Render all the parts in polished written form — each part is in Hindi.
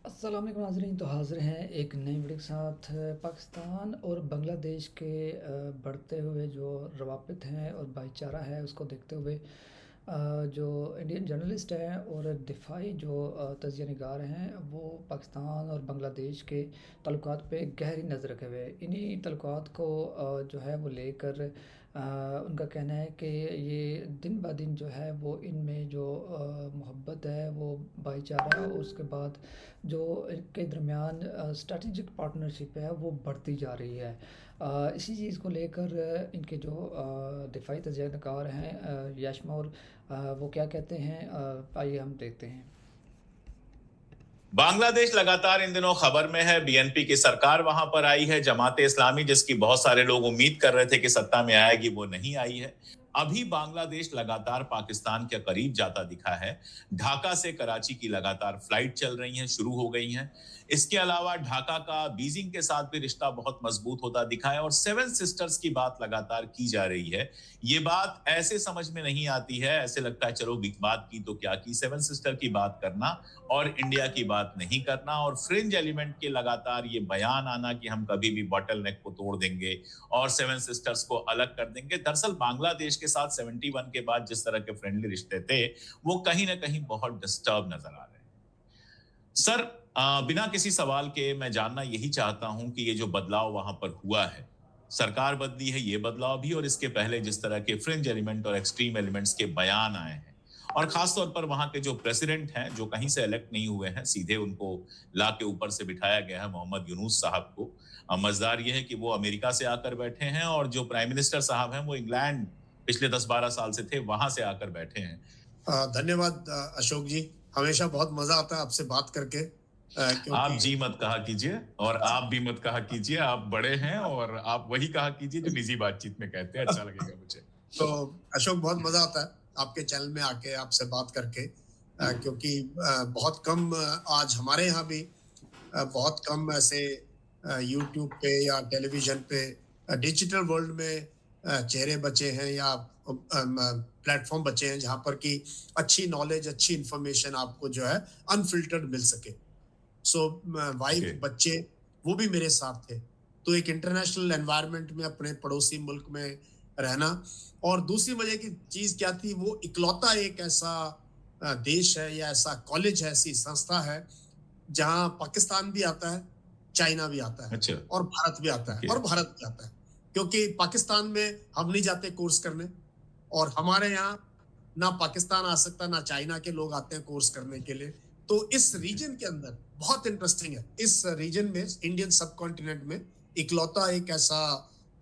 अस्सलाम वालेकुम नाज़रीन। तो हाज़िर हैं एक नई वीडियो के साथ। पाकिस्तान और बांग्लादेश के बढ़ते हुए जो रवाबित हैं और भाईचारा है उसको देखते हुए जो इंडियन जर्नलिस्ट हैं और दिफाई जो तजिया निगार हैं वो पाकिस्तान और बांग्लादेश के ताल्लुकात पे गहरी नज़र रखे हुए हैं। इन्हीं ताल्लुकात को जो है वो लेकर उनका कहना है कि ये दिन ब दिन जो है वो इनमें जो मोहब्बत है वो भाईचारा और उसके बाद जो इनके दरमियान स्ट्रैटेजिक पार्टनरशिप है वो बढ़ती जा रही है। इसी चीज़ को लेकर इनके जो दिफाई तजज़ियाकार हैं याशमा, वो क्या कहते हैं, आइए हम देखते हैं। बांग्लादेश लगातार इन दिनों खबर में है। बीएनपी की सरकार वहां पर आई है। जमाते इस्लामी, जिसकी बहुत सारे लोग उम्मीद कर रहे थे कि सत्ता में आएगी, वो नहीं आई है। अभी बांग्लादेश लगातार पाकिस्तान के करीब जाता दिखा है। ढाका से कराची की लगातार फ्लाइट चल रही हैं, शुरू हो गई हैं। इसके अलावा ढाका का बीजिंग के साथ भी रिश्ता बहुत मजबूत होता दिखा है और सेवन सिस्टर्स की बात लगातार की जा रही है। ये बात ऐसे समझ में नहीं आती है, ऐसे लगता है चलो बात की तो क्या की, सेवन सिस्टर की बात करना और इंडिया की बात नहीं करना और फ्रिंज एलिमेंट के लगातार ये बयान आना कि हम कभी भी बॉटल नेक को तोड़ देंगे और सेवन सिस्टर्स को अलग कर देंगे। दरअसल बांग्लादेश के साथ 71 के बाद जिस तरह के फ्रेंडली रिश्ते थे, वो कहीं ना कहीं बहुत डिस्टर्ब नजर आ रहे हैं। सर, बिना किसी सवाल के मैं जानना यही चाहता हूं कि ये जो बदलाव वहां पर हुआ है, सरकार बदली है, ये बदलाव भी, और इसके पहले जिस तरह के फ्रिंज एलिमेंट और एक्सट्रीम एलिमेंट्स के बयान आए हैं, और खासतौर पर वहां के जो प्रेसिडेंट हैं, जो कहीं से इलेक्ट नहीं हुए हैं, सीधे उनको ला के ऊपर से बिठाया गया है, मोहम्मद यूनुस साहब को। मजेदार ये है कि वो अमेरिका से आकर बैठे हैं और जो प्राइम मिनिस्टर साहब हैं वो इंग्लैंड पिछले 10-12 साल से थे, वहां से आकर बैठे हैं। धन्यवाद अशोक जी। हमेशा बहुत मजा आता है आपसे बात करके आप क्योंकि जी मत कहा कीजिए और आप भी मत कहा कीजिए, आप बड़े हैं और आप वही कहा कीजिए जो निजी बातचीत में कहते हैं, अच्छा लगेगा मुझे। तो अशोक, बहुत मजा आता है आपके चैनल में आके आपसे बात करके क्योंकि बहुत कम आज हमारे यहाँ भी बहुत कम ऐसे यूट्यूब पे या टेलीविजन पे डिजिटल वर्ल्ड में चेहरे बचे हैं या प्लेटफॉर्म बचे हैं जहाँ पर कि अच्छी नॉलेज, अच्छी इंफॉर्मेशन आपको जो है अनफिल्टर्ड मिल सके। सो वाइफ, ओके। बच्चे, वो भी मेरे साथ थे। तो एक इंटरनेशनल एनवायरनमेंट में अपने पड़ोसी मुल्क में रहना, और दूसरी वजह की चीज क्या थी, वो इकलौता एक ऐसा देश है या ऐसा कॉलेज है, ऐसी संस्था है जहां पाकिस्तान भी आता है, चाइना भी आता है अच्छा। और भारत भी आता है ओके। और भारत भी आता है। क्योंकि पाकिस्तान में हम नहीं जाते कोर्स करने, और हमारे यहाँ ना पाकिस्तान आ सकता ना चाइना के लोग आते हैं कोर्स करने के लिए। तो इस ओके। रीजन के अंदर बहुत इंटरेस्टिंग है, इस रीजन में, इंडियन सब कॉन्टिनेंट में इकलौता एक ऐसा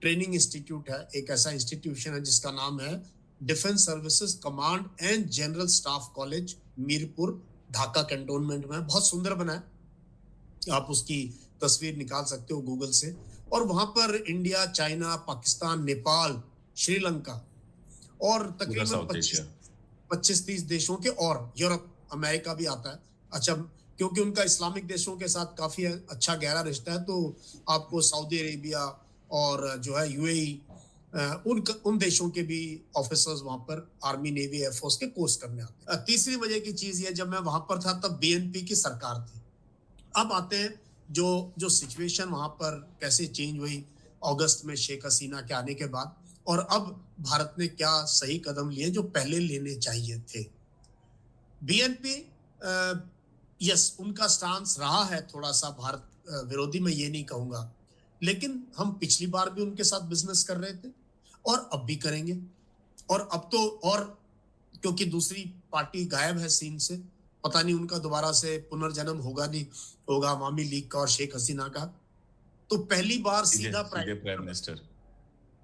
ट्रेनिंग इंस्टीट्यूट है, एक ऐसा इंस्टीट्यूशन है जिसका नाम है defence services command and general staff college, Mirpur, Dhaka cantonment में। बहुत सुंदर बना है, आप उसकी तस्वीर निकाल सकते हो गूगल से। और वहां पर इंडिया, चाइना, पाकिस्तान, नेपाल, श्रीलंका और पूरा तकरीबन साउथ एशिया। 25-30 देशों के, और यूरोप, अमेरिका भी आता है। अच्छा, क्योंकि उनका इस्लामिक देशों के साथ काफी अच्छा गहरा रिश्ता है, तो आपको सऊदी अरेबिया और जो है यूएई, उन देशों के भी ऑफिसर्स वहां पर आर्मी, नेवी, एयरफोर्स के कोर्स करने आते हैं। तीसरी वजह की चीज ये, जब मैं वहां पर था तब बीएनपी की सरकार थी। अब आते हैं जो जो सिचुएशन वहां पर कैसे चेंज हुई अगस्त में शेख हसीना के आने के बाद, और अब भारत ने क्या सही कदम लिए जो पहले लेने चाहिए थे। बीएनपी, यस, उनका स्टांस रहा है थोड़ा सा भारत विरोधी, मैं ये नहीं कहूंगा, लेकिन हम पिछली बार भी उनके साथ बिजनेस कर रहे थे और अब भी करेंगे। और अब तो, और क्योंकि दूसरी पार्टी गायब है सीन से, पता नहीं उनका दोबारा से पुनर्जन्म होगा नहीं होगा, अवामी लीग का और शेख हसीना का, तो पहली बार सीधे सीधा सीधे प्राइम मिनिस्टर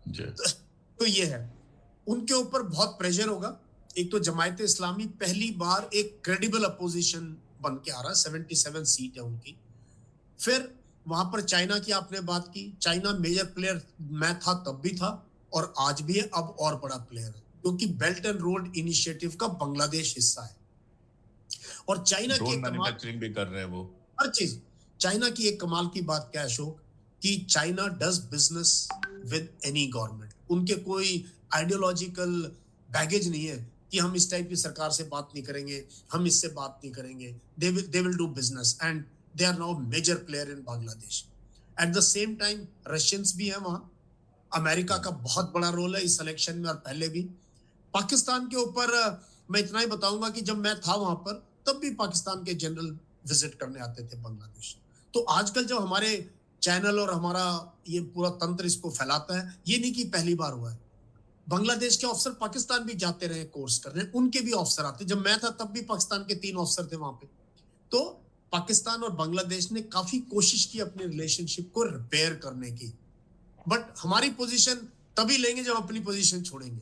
जी। तो ये है, उनके ऊपर बहुत प्रेशर होगा। एक तो जमायत इस्लामी पहली बार एक क्रेडिबल अपोजिशन बन के आ रहा है, 77 सीट है उनकी। फिर वहां पर चाइना की आपने बात की, चाइना मेजर प्लेयर मैं था तब भी था और आज भी है, अब और बड़ा प्लेयर है, क्योंकि बेल्ट एंड रोड इनिशिएटिव का बांग्लादेश हिस्सा है। और चाइना की ड्रोन एक कमाल, मैन्युफैक्चरिंग भी कर रहे हैं वो। हर चीज, चाइना की एक कमाल की बात क्या है अशोक, कि China does business with any government. उनके कोई आइडियोलॉजिकल बैगेज नहीं है कि हम इस टाइप की सरकार से बात नहीं करेंगे, हम इससे बात नहीं करेंगे। They will do business, and they are now major player in Bangladesh. At the same time Russians भी हैं वहां, अमेरिका का बहुत बड़ा रोल है इस इलेक्शन में और पहले भी। पाकिस्तान के ऊपर मैं इतना ही बताऊंगा कि जब मैं था वहां पर तब भी पाकिस्तान के जनरल विजिट करने आते थे बांग्लादेश। तो आजकल जब हमारे चैनल और हमारा ये पूरा तंत्र इसको फैलाता है, ये नहीं कि पहली बार हुआ है, बांग्लादेश के अफसर पाकिस्तान भी जाते रहे कोर्स करने, उनके भी अफसर आते। जब मैं था तब भी पाकिस्तान के 3 अफसर थे वहां पे। तो पाकिस्तान और बांग्लादेश ने काफी कोशिश की अपने रिलेशनशिप को रिपेयर करने की, बट हमारी पोजीशन तभी लेंगे जब अपनी पोजीशन छोड़ेंगे।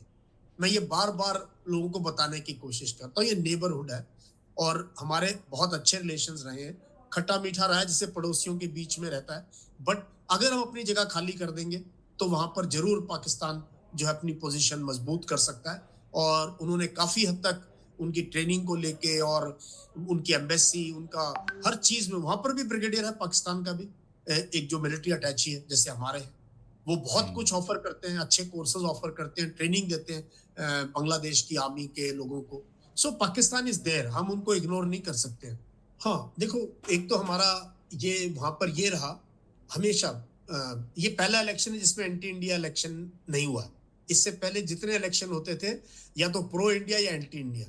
मैं ये बार बार लोगों को बताने की कोशिश करता हूँ, ये नेबरहुड है और हमारे बहुत अच्छे रिलेशंस रहे हैं, खट्टा मीठा रहा है जिसे पड़ोसियों के बीच में रहता है। बट अगर हम अपनी जगह खाली कर देंगे तो वहां पर जरूर पाकिस्तान जो है अपनी पोजीशन मजबूत कर सकता है। और उन्होंने काफी हद तक उनकी ट्रेनिंग को लेके और उनकी एम्बेसी, उनका हर चीज में, वहां पर भी ब्रिगेडियर है पाकिस्तान का भी, एक जो मिलिट्री अटैची है जैसे हमारे हैं, वो बहुत कुछ ऑफर करते हैं, अच्छे कोर्सेज ऑफर करते हैं, ट्रेनिंग देते हैं बांग्लादेश की आर्मी के लोगों को। सो पाकिस्तान इज देयर, हम उनको इग्नोर नहीं कर सकते हैं। हाँ देखो, एक तो हमारा ये वहां पर ये रहा हमेशा, ये पहला इलेक्शन है जिसमें एंटी इंडिया इलेक्शन नहीं हुआ। इससे पहले जितने इलेक्शन होते थे या तो प्रो इंडिया या एंटी इंडिया,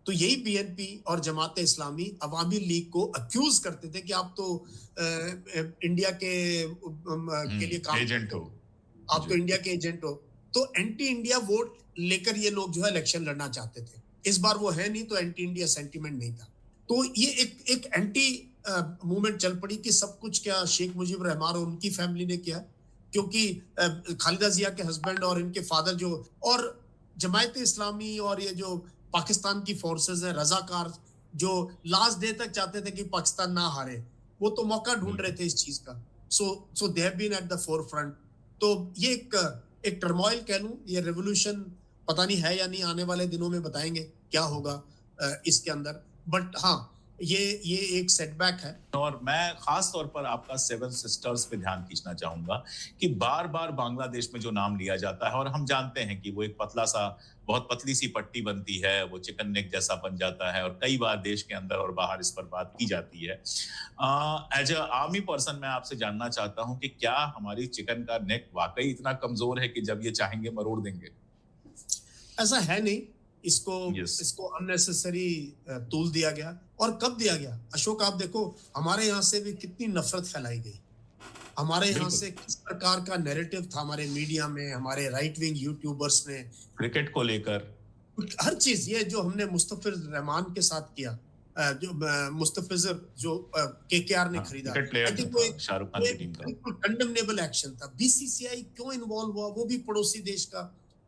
तो यही बीएनपी और जमात इस्लामी अवामी लीग को अक्यूज करते थे कि आप तो इंडिया के लिए काम एजेंट हो, आप तो इंडिया के एजेंट हो। तो एंटी इंडिया वोट लेकर ये लोग जो है इलेक्शन लड़ना चाहते थे। इस बार वो है नहीं, तो एंटी इंडिया सेंटीमेंट नहीं था। तो ये एक एंटी मूवमेंट चल पड़ी कि सब कुछ क्या शेख मुजीब रहमान और उनकी फैमिली ने किया, क्योंकि खालिदा जिया के हस्बैंड और इनके फादर जो, और जमायत इस्लामी और ये जो पाकिस्तान की फोर्सेस हैं, रजाकार, जो लास्ट डे तक चाहते थे कि पाकिस्तान ना हारे, वो तो मौका ढूंढ रहे थे इस चीज का। So they have been at the forefront. तो ये एक टर्मोइल कह लूं, ये रेवोल्यूशन पता नहीं है या नहीं, आने वाले दिनों में बताएंगे क्या होगा इसके अंदर। बट हाँ, ये एक सेटबैक है। और मैं खास तौर पर आपका 7 सिस्टर्स पे ध्यान खींचना चाहूंगा कि बार बार बांग्लादेश में जो नाम लिया जाता है, और हम जानते हैं कि वो एक पतला सा, बहुत पतली सी पट्टी बनती है, वो चिकन नेक जैसा बन जाता है, और कई बार देश के अंदर और बाहर इस पर बात की जाती है। एज अ आर्मी पर्सन मैं आपसे जानना चाहता हूं कि क्या हमारी चिकन का नेक वाकई इतना कमजोर है कि जब ये चाहेंगे मरोड़ देंगे? ऐसा है नहीं, इसको Yes. इसको अननेसेसरी तूल दिया गया। और कब दिया गया अशोक, आप देखो हमारे यहाँ से भी कितनी नफरत फैलाई गई, हमारे यहाँ से किस प्रकार का नैरेटिव था हमारे मीडिया में, हमारे राइट विंग यूट्यूबर्स ने, क्रिकेट को लेकर हर चीज। ये जो हमने मुस्तफिज रहमान के साथ किया, जो मुस्तफिज जो केकेआर ने खरीदा, आई थिंक वो शाहरुख खान की टीम का बिल्कुल कंडेमनेबल एक्शन था। बीसीसीआई क्यों इन्वॉल्व हुआ, वो भी पड़ोसी देश का,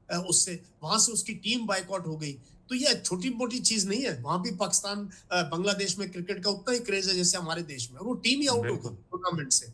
उससे वहां से उसकी टीम बायकॉट हो गई। तो ये छोटी मोटी चीज नहीं है, वहां भी पाकिस्तान बांग्लादेश में क्रिकेट का उतना ही क्रेज है जैसे हमारे देश में, वो टीम ही आउट हो गई टूर्नामेंट से।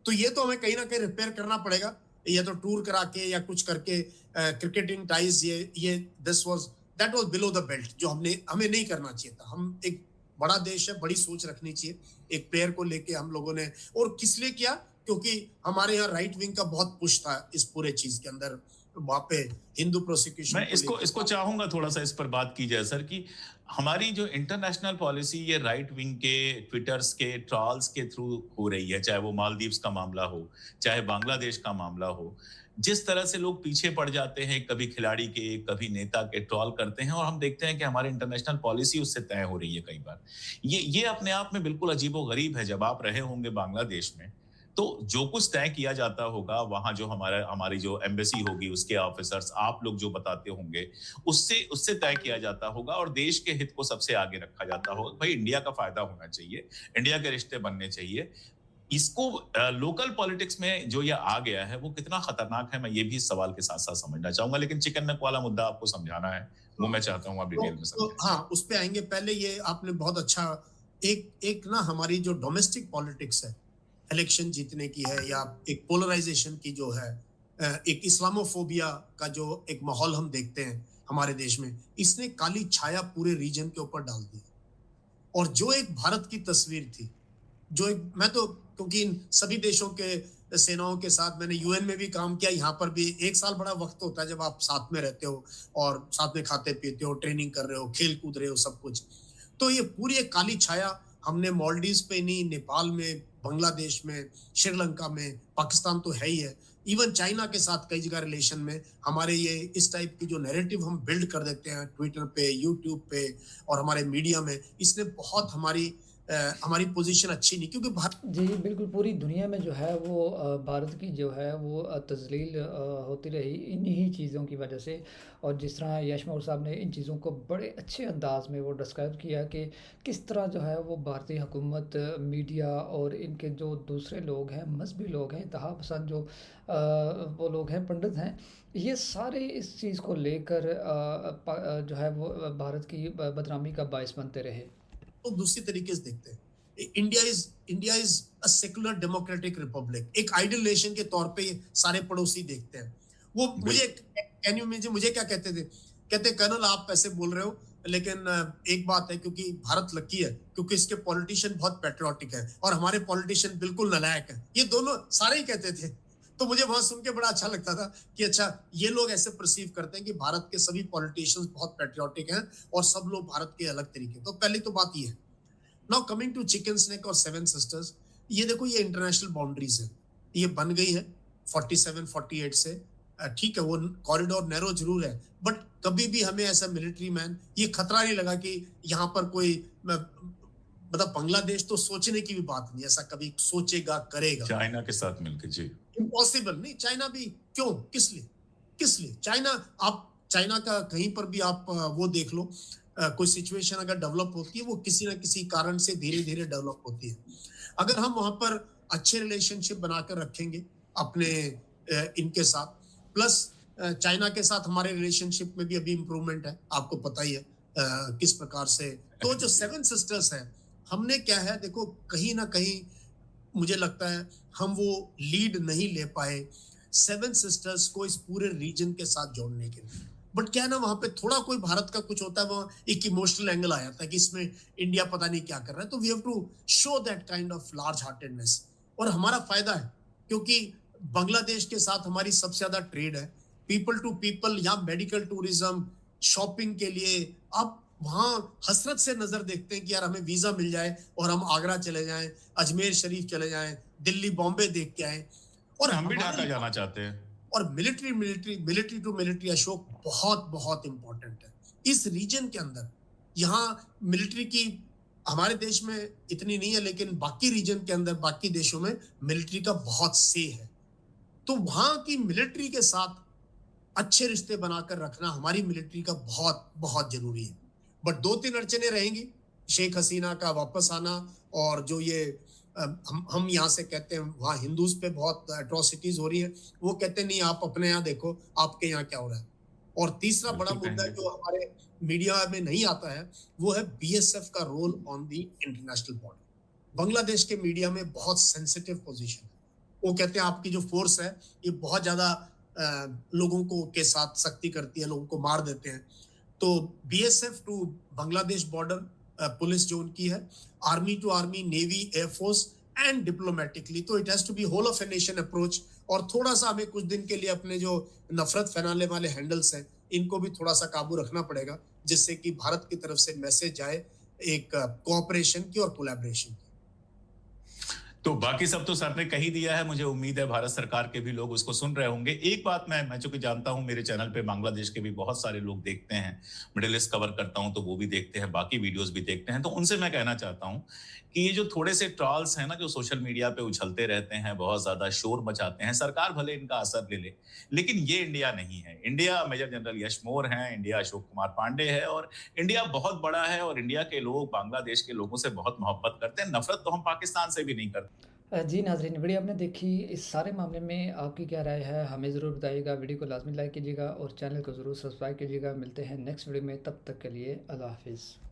तो ये तो हमें कहीं ना कहीं रिपेयर करना पड़ेगा, या तो टूर करा के या कुछ करके क्रिकेटिंग टाइज, ये that was below the belt, जो हमें नहीं करना चाहिए था। हम एक बड़ा देश है, बड़ी सोच रखनी चाहिए एक प्लेयर को लेके हम लोगों ने। और किस लिए किया, क्योंकि हमारे यहाँ राइट विंग का बहुत पुश था इस पूरे चीज के अंदर, वहां पे हिंदू प्रोसिक्यूशन। मैं इसको चाहूंगा थोड़ा सा इस पर बात की जाए सर, कि हमारी जो इंटरनेशनल पॉलिसी ये राइट विंग के ट्विटर्स के ट्रॉल्स के थ्रू हो रही है, चाहे वो मालदीव्स का मामला हो, चाहे बांग्लादेश का मामला हो। जिस तरह से लोग पीछे पड़ जाते हैं, कभी खिलाड़ी के, कभी नेता के ट्रॉल करते हैं, और हम देखते हैं कि हमारी इंटरनेशनल पॉलिसी उससे तय हो रही है कई बार। ये अपने आप में बिल्कुल अजीबोगरीब है। जब आप रहे होंगे बांग्लादेश में, तो जो कुछ तय किया जाता होगा वहां, जो हमारी जो एम्बेसी होगी, उसके ऑफिसर्स, आप लोग जो बताते होंगे, उससे तय किया जाता होगा, और देश के हित को सबसे आगे रखा जाता होगा। भाई इंडिया का फायदा होना चाहिए, इंडिया के रिश्ते बनने चाहिए। इसको लोकल पॉलिटिक्स में जो ये आ गया है, वो कितना खतरनाक है, मैं ये भी इस सवाल के साथ साथ समझना चाहूंगा। लेकिन चिकन नेक वाला मुद्दा आपको समझाना है, वो मैं चाहता हूँ आप डिटेल में समझें। हाँ, उस पे आएंगे। पहले ये आपने बहुत अच्छा एक ना हमारी जो डोमेस्टिक पॉलिटिक्स है, इलेक्शन जीतने की है, या एक पोलराइजेशन की जो है, एक इस्लामोफोबिया का जो एक माहौल हम देखते हैं हमारे देश में, इसने काली छाया पूरे रीजन के ऊपर डाल दी। और जो एक भारत की तस्वीर थी, जो एक, मैं तो क्योंकि इन सभी देशों के सेनाओं के साथ मैंने यूएन में भी काम किया, यहाँ पर भी 1 साल बड़ा वक्त होता है जब आप साथ में रहते हो और साथ में खाते पीते हो, ट्रेनिंग कर रहे हो, खेल कूद रहे हो, सब कुछ। तो ये पूरी एक काली छाया हमने मालदीव्स पे नहीं, नेपाल में, बांग्लादेश में, श्रीलंका में, पाकिस्तान तो है ही है, इवन चाइना के साथ कई जगह रिलेशन में हमारे ये इस टाइप की जो नैरेटिव हम बिल्ड कर देते हैं ट्विटर पे, यूट्यूब पे और हमारे मीडिया में, इसने बहुत हमारी पोजीशन अच्छी नहीं, क्योंकि भारत जी, बिल्कुल, पूरी दुनिया में जो है वो भारत की जो है वो तज़लील होती रही इन्हीं चीज़ों की वजह से। और जिस तरह यश मौर्य साहब ने इन चीज़ों को बड़े अच्छे अंदाज़ में वो डिस्क्राइब किया कि किस तरह जो है वो भारतीय हुकूमत, मीडिया और इनके जो दूसरे लोग हैं, मज़हबी लोग हैं, इंतहा पसंद जो वो लोग हैं, पंडित हैं, ये सारे इस चीज़ को लेकर जो है वो भारत की बदनामी का बायस बनते रहे। लोग दूसरी तरीके से देखते हैं। India is a secular democratic Republic, एक आइडियल नेशन के तौर पे ये सारे पड़ोसी देखते हैं। वो मुझे बिल्कुल कैन यू इमेजिन मुझे क्या कहते थे, कहते कर्नल आप ऐसे बोल रहे हो, लेकिन एक बात है, क्योंकि भारत लकी है क्योंकि इसके पॉलिटिशियन बहुत पेट्रियोटिक है और हमारे पॉलिटिशियन बिल्कुल नालायक है, ये दोनों सारे ही कहते थे। तो मुझे वहां सुन के बड़ा अच्छा लगता था कि अच्छा, ये लोग ऐसे परसीव करते हैं कि भारत के सभी पॉलिटिशियंस बहुत पेट्रियोटिक हैं और सब लोग भारत के अलग तरीके। तो पहली तो बात ये है। Now coming to chicken's neck और सेवन सिस्टर्स, ये देखो ये इंटरनेशनल बाउंड्रीज है, ये बन गई है 47-48 से। ठीक है, वो कॉरिडोर नैरो जरूर है, बट कभी भी हमें ऐसा मिलिट्री मैन ये खतरा नहीं लगा कि यहाँ पर कोई मतलब बांग्लादेश तो सोचने की भी बात नहीं, ऐसा कभी सोचेगा करेगा, चाइना के साथ मिलकर जी। इम्पॉसिबल नहीं। चाइना भी क्यों, किस लिए चाइना, आप चाइना का कहीं पर भी आप वो देख लो, कोई सिचुएशन अगर डेवलप होती है वो किसी ना किसी कारण से धीरे धीरे डेवलप होती है। अगर हम वहां पर अच्छे रिलेशनशिप बनाकर रखेंगे अपने इनके साथ, प्लस चाइना के साथ हमारे रिलेशनशिप में भी अभी इम्प्रूवमेंट है, आपको पता ही है किस प्रकार से। तो जो जी सेवन सिस्टर्स है, हमने क्या है देखो, कहीं ना कहीं मुझे लगता है हम वो लीड नहीं ले पाए सेवन सिस्टर्स को इस पूरे रीजन के साथ जोड़ने के लिए। बट क्या है ना, वहां पे थोड़ा कोई भारत का कुछ होता है, वहां एक इमोशनल एंगल आ जाता है कि इसमें इंडिया पता नहीं क्या कर रहा है, तो we have to show that kind of large heartedness. और हमारा फायदा है क्योंकि बांग्लादेश के साथ हमारी सबसे ज्यादा ट्रेड है, पीपल टू पीपल, या मेडिकल टूरिज्म, शॉपिंग के लिए आप वहां हसरत से नजर देखते हैं कि यार हमें वीजा मिल जाए और हम आगरा चले जाएं, अजमेर शरीफ चले जाएं, दिल्ली बॉम्बे देख के आए। और हम भी हमारे ढाका जाना चाहते हैं। और मिलिट्री टू मिलिट्री अशोक बहुत बहुत इंपॉर्टेंट है इस रीजन के अंदर। यहाँ मिलिट्री की हमारे देश में इतनी नहीं है, लेकिन बाकी रीजन के अंदर, बाकी देशों में मिलिट्री का बहुत से है। तो वहां की मिलिट्री के साथ अच्छे रिश्ते बनाकर रखना हमारी मिलिट्री का बहुत बहुत जरूरी है। बट दो तीन अड़चने रहेंगी, शेख हसीना का वापस आना, और जो ये हम यहाँ से कहते हैं वहाँ हिंदूज पे बहुत एट्रोसिटीज हो रही है, वो कहते हैं नहीं आप अपने यहाँ देखो आपके यहाँ क्या हो रहा है। और तीसरा बड़ा बिल्कुल मुद्दा कहेंगे। जो हमारे मीडिया में नहीं आता है, वो है बीएसएफ का roll on the international border. Bangladesh के मीडिया में बहुत सेंसिटिव पोजीशन है, वो कहते हैं आपकी जो फोर्स है ये बहुत ज्यादा लोगों को के साथ सख्ती करती है, लोगों को मार देते हैं। तो BSF to Bangladesh border police जो उनकी है, army to army, navy, air force and diplomatically, तो it has to be whole of a nation approach. और थोड़ा सा हमें कुछ दिन के लिए अपने जो नफरत फैलाने वाले हैंडल्स हैं इनको भी थोड़ा सा काबू रखना पड़ेगा, जिससे कि भारत की तरफ से मैसेज जाए एक कोऑपरेशन की और कोलैबोरेशन की। तो बाकी सब तो सर ने कही दिया है, मुझे उम्मीद है भारत सरकार के भी लोग उसको सुन रहे होंगे। एक बात मैं चूंकि जानता हूं मेरे चैनल पे बांग्लादेश के भी बहुत सारे लोग देखते हैं, मिडिल ईस्ट कवर करता हूं तो वो भी देखते हैं, बाकी वीडियोस भी देखते हैं, तो उनसे मैं कहना चाहता हूं कि ये जो थोड़े से ट्रॉल्स हैं ना जो सोशल मीडिया पे उछलते रहते हैं, बहुत ज्यादा शोर मचाते हैं, सरकार भले इनका असर ले ले, लेकिन ये इंडिया नहीं है। इंडिया मेजर जनरल यश मौर्य हैं, इंडिया अशोक कुमार पांडे है, और इंडिया बहुत बड़ा है, और इंडिया के लोग बांग्लादेश के लोगों से बहुत मोहब्बत करते हैं। नफरत तो हम पाकिस्तान से भी नहीं करते। जी नाज़रीन, वीडियो आपने देखी, इस सारे मामले में आपकी क्या राय है हमें ज़रूर बताइएगा। वीडियो को लाज़मी लाइक कीजिएगा और चैनल को ज़रूर सब्सक्राइब कीजिएगा। मिलते हैं नेक्स्ट वीडियो में, तब तक के लिए अल्लाह हाफ़िज़।